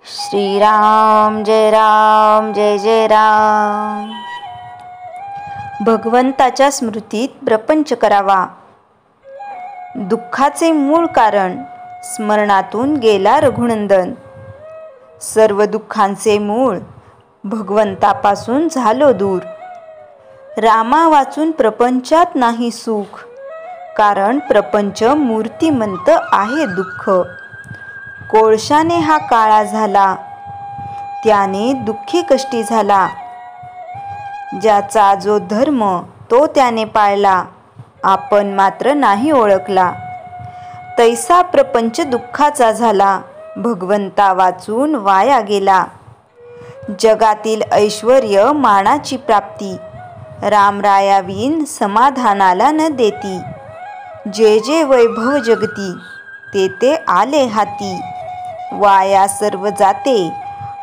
श्रीराम जय जय राम. भगवंताच्या स्मृतीत प्रपंच करावा. दुःखाचे मूळ कारण स्मरणातून गेला रघुनंदन. सर्व दुःखांचे मूळ भगवंतापासून झालो दूर. रामा वाचून प्रपंचात नाही सुख, कारण प्रपंच मूर्तिमंत आहे दुःख. कोळशाने हा काळा झाला, त्याने दुःखी कष्टी झाला. ज्याचा जो धर्म तो त्याने पाळला, आपण मात्र नाही ओळखला. तैसा प्रपंच दुःखाचा झाला, भगवंता वाचून वाया गेला. जगातील ऐश्वर्य मानाची प्राप्ती, रामरायाविन समाधानाला न देती. जे जे वैभव जगती, ते ते आले हाती. वाया सर्व जाते,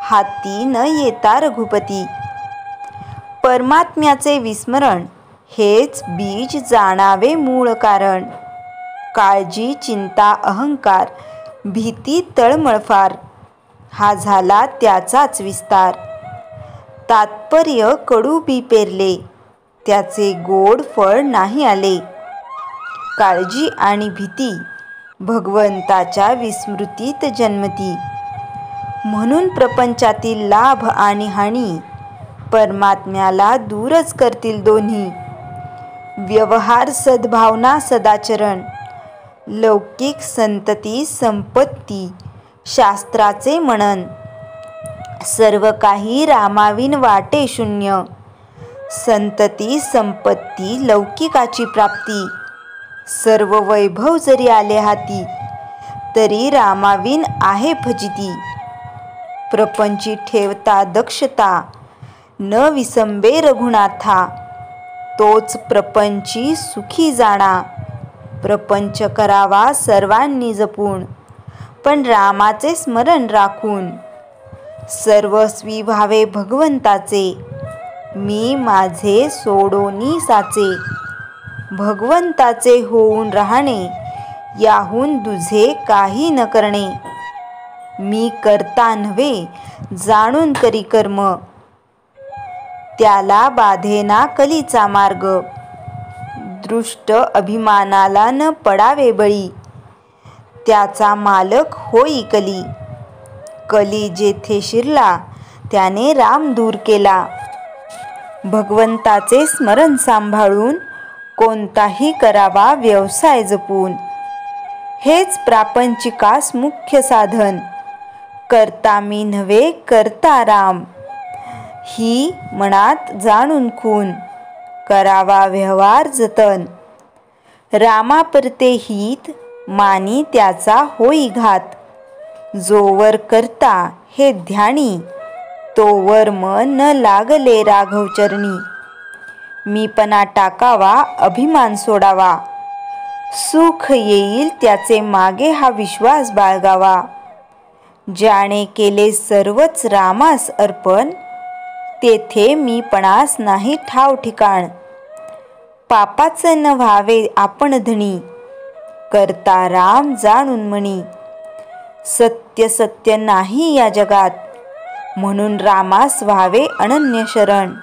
हाती न येता रघुपती. परमात्म्याचे विस्मरण हेच बीज जाणावे मूळ कारण. काळजी चिंता अहंकार भीती तळमळ फार, हा झाला त्याचाच विस्तार. तात्पर्य कडू बी पेरले, त्याचे गोड फळ नाही आले. काळजी आणि भीती भगवंताच्या विस्मृतीत जन्मती. म्हणून प्रपंचातील लाभ आणि हानी परमात्म्याला दूरच करतील दोन्ही. व्यवहार सद्भावना सदाचरण, लौकिक संतती संपत्ती शास्त्राचे मनन. सर्व काही रामाविन वाटे शून्य, संतती संपत्ती लौकिकाची प्राप्ती. सर्व वैभव जरी आले हाती, तरी रामाविन आहे फजिती. प्रपंची ठेवता दक्षता, न विसंबे रघुनाथा. तोच प्रपंची सुखी जाणा, प्रपंच करावा सर्वांनी जपून, पण रामाचे स्मरण राखून. सर्वस्वी भावे भगवंताचे, मी माझे सोडोनी साचे. भगवंताचे होऊन राहणे, याहून दुजे काही न करणे. मी करता नव्हे, जाणून करी कर्म, त्याला बाधेना कलीचा मार्ग. दृष्ट अभिमानाला न पडावे बळी, त्याचा मालक होई कली. कली जेथे शिरला, त्याने राम दूर केला. भगवंताचे स्मरण सांभाळून, कोणताही करावा व्यवसाय जपून. हेच प्रापंचिकास मुख्य साधन, करता मी नव्हे करता राम. ही मनात जाणून खून, करावा व्यवहार जतन. रामापरते हित, मानी त्याचा होई घात. जोवर करता हे ध्यानी, तोवर मन न लागले राघव चरणी. मीपणा टाकावा अभिमान सोडावा, सुख येईल त्याचे मागे हा विश्वास बाळगावा. ज्याने केले सर्वच रामास अर्पण, तेथे मीपणास नाही ठाव ठिकाण. पापाचे न व्हावे आपण धणी, करता राम जाणून मनी. सत्य सत्य नाही या जगात, म्हणून रामास व्हावे अनन्य शरण.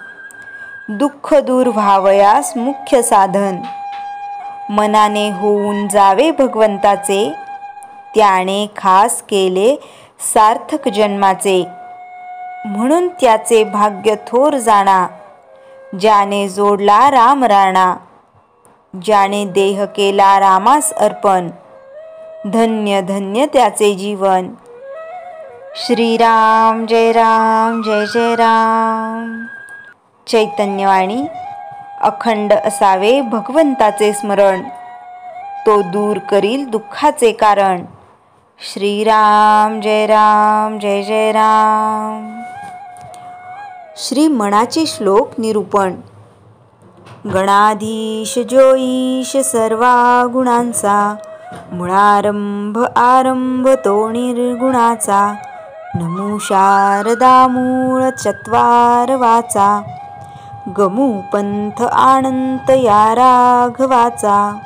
दुःख दूर व्हावयास मुख्य साधन, मनाने होऊन जावे भगवंताचे. त्याने खास केले सार्थक जन्माचे, म्हणून त्याचे भाग्य थोर जाणा. ज्याने जोडला राम राणा, ज्याने देह केला रामास अर्पण. धन्य धन्य त्याचे जीवन. श्रीराम जय जय राम. चैतन्यवाणी. अखंड असावे भगवंताचे स्मरण, तो दूर करील दुःखाचे कारण. श्रीराम जय जय राम. श्री मनाचे श्लोक निरूपण. गणाधीश जो ईश सर्वा गुणांचा, मुळारंभ आरंभ तो निर्गुणाचा. नमो शारदा मूळ चत्वार वाचा, गमू पंथ आनंत या राघवाचा.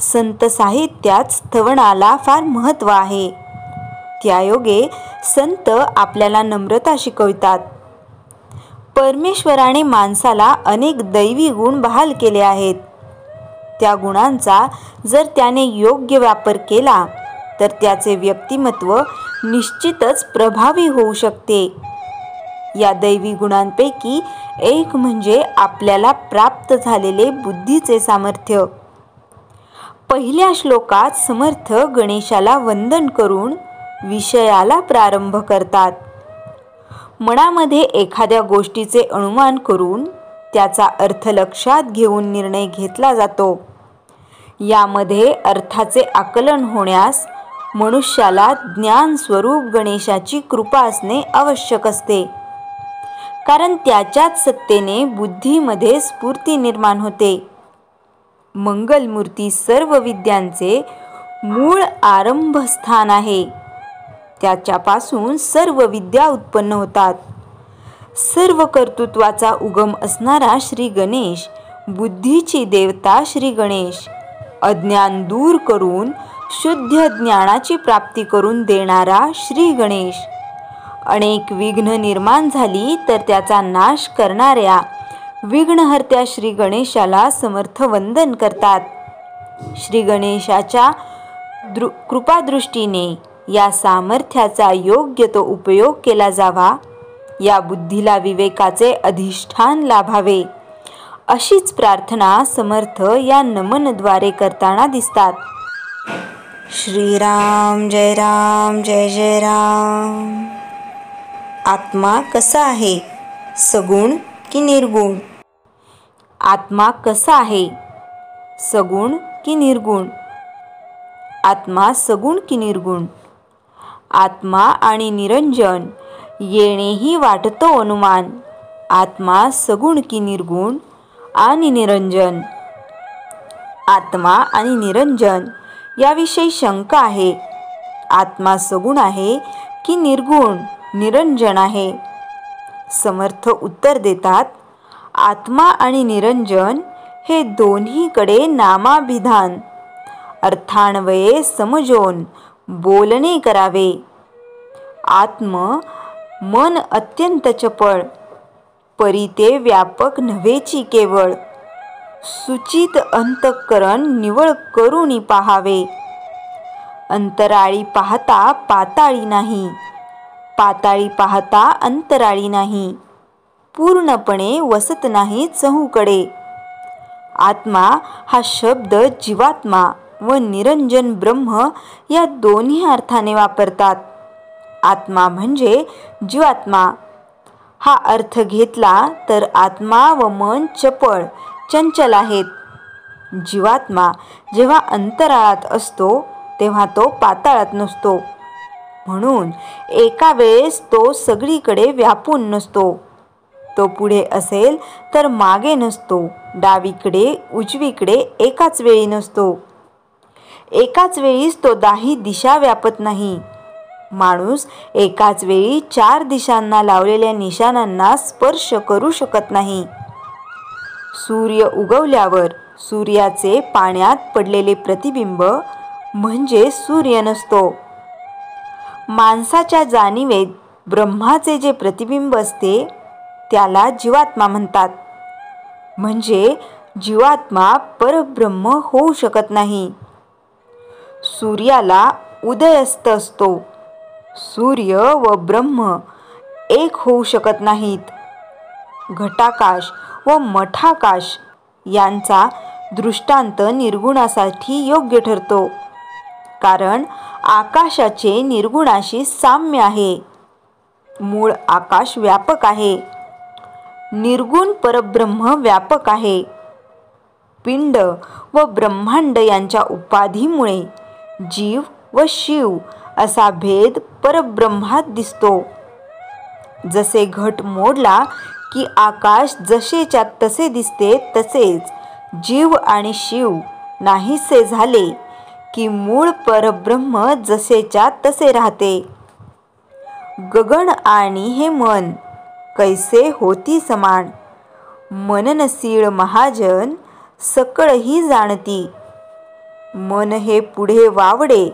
संत साहित्यात स्तवनाला फार महत्त्व आहे. त्यायोगे संत आपल्याला नम्रता शिकवितात. परमेश्वराने माणसाला अनेक दैवी गुण बहाल केले आहेत. त्या गुणांचा जर त्याने योग्य वापर केला तर त्याचे व्यक्तिमत्व निश्चितच प्रभावी होऊ शकते. या दैवी गुणांपैकी एक म्हणजे आपल्याला प्राप्त झालेले बुद्धीचे सामर्थ्य. पहिल्या श्लोकात समर्थ गणेशाला वंदन करून विषयाला प्रारंभ करतात. मनामध्ये एखाद्या गोष्टीचे अनुमान करून त्याचा अर्थ लक्षात घेऊन निर्णय घेतला जातो. यामध्ये अर्थाचे आकलन होण्यास मनुष्याला ज्ञान स्वरूप गणेशाची कृपा असणे आवश्यक असते. कारण त्याच्याच सत्तेने बुद्धीमध्ये स्फूर्ती निर्माण होते. मंगलमूर्ती सर्व विद्यांचे मूळ आरंभस्थान आहे. त्याच्यापासून सर्व विद्या उत्पन्न होतात. सर्व कर्तृत्वाचा उगम असणारा श्री गणेश, बुद्धीची देवता श्री गणेश, अज्ञान दूर करून शुद्ध ज्ञानाची प्राप्ती करून देणारा श्री गणेश, अनेक विघ्न निर्माण झाली तर त्याचा नाश करणाऱ्या विघ्नहर्त्या श्री गणेशाला समर्थ वंदन करतात. श्री गणेशाच्या कृपादृष्टीने या सामर्थ्याचा योग्य तो उपयोग केला जावा. या बुद्धीला विवेकाचे अधिष्ठान लाभावे, अशीच प्रार्थना समर्थ या नमनद्वारे करताना दिसतात. श्रीराम जय राम जय जय राम. आत्मा कसा आहे, सगुण की निर्गुण? आत्मा कसा आहे, सगुण की निर्गुण? आत्मा सगुण की निर्गुण? आत्मा आणि निरंजन येणेही वाटतो अनुमान. आत्मा सगुण की निर्गुण आणि निरंजन? आत्मा आणि निरंजन याविषयी शंका आहे. आत्मा सगुण आहे की निर्गुण निरंजन आहे? समर्थ उत्तर देतात, आत्मा आणि निरंजन हे दोन्हीकडे नामाभिधान अर्थान्वये समजोन बोलणे करावे. मन अत्यंत चपळ, परी ते व्यापक नव्हेची केवळ. सुचित अंतःकरण निवळ करुणी पाहावे. अंतराळी पाहता पाताळी नाही, पाताळी पाहता अंतराळी नाही. पूर्णपणे वसत नाही चहूकडे. आत्मा हा शब्द जीवात्मा व निरंजन ब्रह्म या दोन्ही अर्थाने वापरतात. आत्मा म्हणजे जीवात्मा हा अर्थ घेतला तर आत्मा व मन चपळ चंचल आहेत. जीवात्मा जेव्हा अंतराळात असतो तेव्हा तो पाताळात नसतो. म्हणून एका वेळेस तो सगळीकडे व्यापून नसतो. तो पुढे असेल तर मागे नसतो, डावीकडे उजवीकडे एकाच वेळी नसतो. एकाच वेळीच तो 10 दिशा व्यापत नाही. माणूस एकाच वेळी 4 दिशांना लावलेल्या निशाणांना स्पर्श करू शकत नाही. सूर्य उगवल्यावर सूर्याचे पाण्यात पडलेले प्रतिबिंब म्हणजे सूर्य नसतो. माणसाच्या जाणीवेत ब्रह्माचे जे प्रतिबिंब असते त्याला जीवात्मा म्हणतात. म्हणजे जीवात्मा परब्रह्म होऊ शकत नाही. सूर्याला उदयस्त असतो. सूर्य व ब्रह्म एक होऊ शकत नाहीत. घटाकाश व मठाकाश यांचा दृष्टांत निर्गुणासाठी योग्य ठरतो. कारण आकाशाचे निर्गुणाशी साम्य आहे. मूळ आकाश व्यापक आहे. निर्गुण परब्रह्म व्यापक आहे. पिंड व ब्रह्मांड यांच्या उपाधीमुळे जीव व शिव असा भेद परब्रह्मात दिसतो. जसे घट मोडला की आकाश जसेच्या तसे दिसते, तसेच जीव आणि शिव नाहीसे झाले की मूळ परब्रह्म जसेच्या तसे राहते. गगन आणि हे मन कैसे होती समान. मननशील महाजन सकळही जाणती. मन हे पुढे वावडे,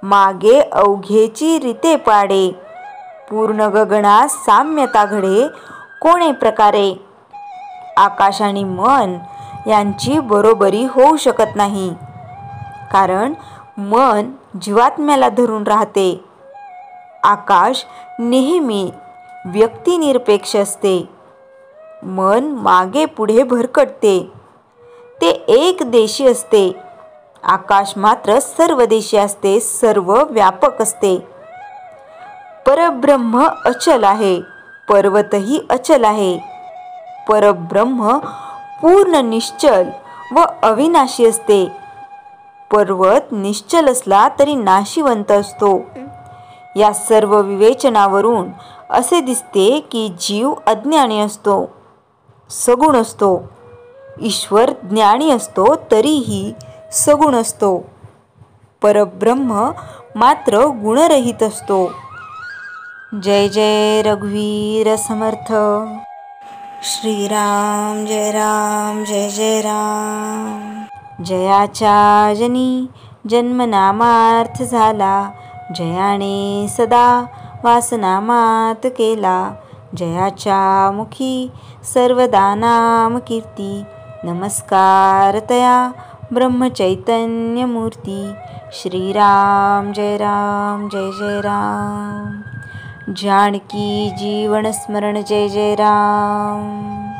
मागे अवघेची रीते पाडे. पूर्ण गगनात साम्यता घडे कोणे प्रकारे. आकाश आणि मन यांची बरोबरी होऊ शकत नाही, कारण मन जीवात्म्याला धरून राहते. आकाश नेहमी व्यक्तिनिरपेक्ष असते. मन मागे पुढे भरकटते. ते एकदेशी असते. आकाश मात्र सर्वदेशी असते, सर्व व्यापक असते. परब्रह्म अचल आहे, पर्वतही अचल आहे. परब्रह्म पूर्ण निश्चल व अविनाशी असते. पर्वत निश्चल असला तरी नाशिवंत असतो. या सर्व विवेचनावरून असे दिसते की जीव अज्ञानी असतो, सगुण असतो. ईश्वर ज्ञानी असतो तरीही सगुण असतो. परब्रह्म मात्र गुणरहित असतो. जय जय रघुवीर समर्थ. श्रीराम जय राम जय जय राम. जयाच्या जनी जन्मनामार्थ झाला, जयाने सदा वासनामात केला. जयाच्या मुखी सर्वदा नाम कीर्ती, नमस्कार तया ब्रह्मचैतन्य मूर्ती. श्रीराम जय राम जय जय राम. जानकी जीवन स्मरण जय जय राम.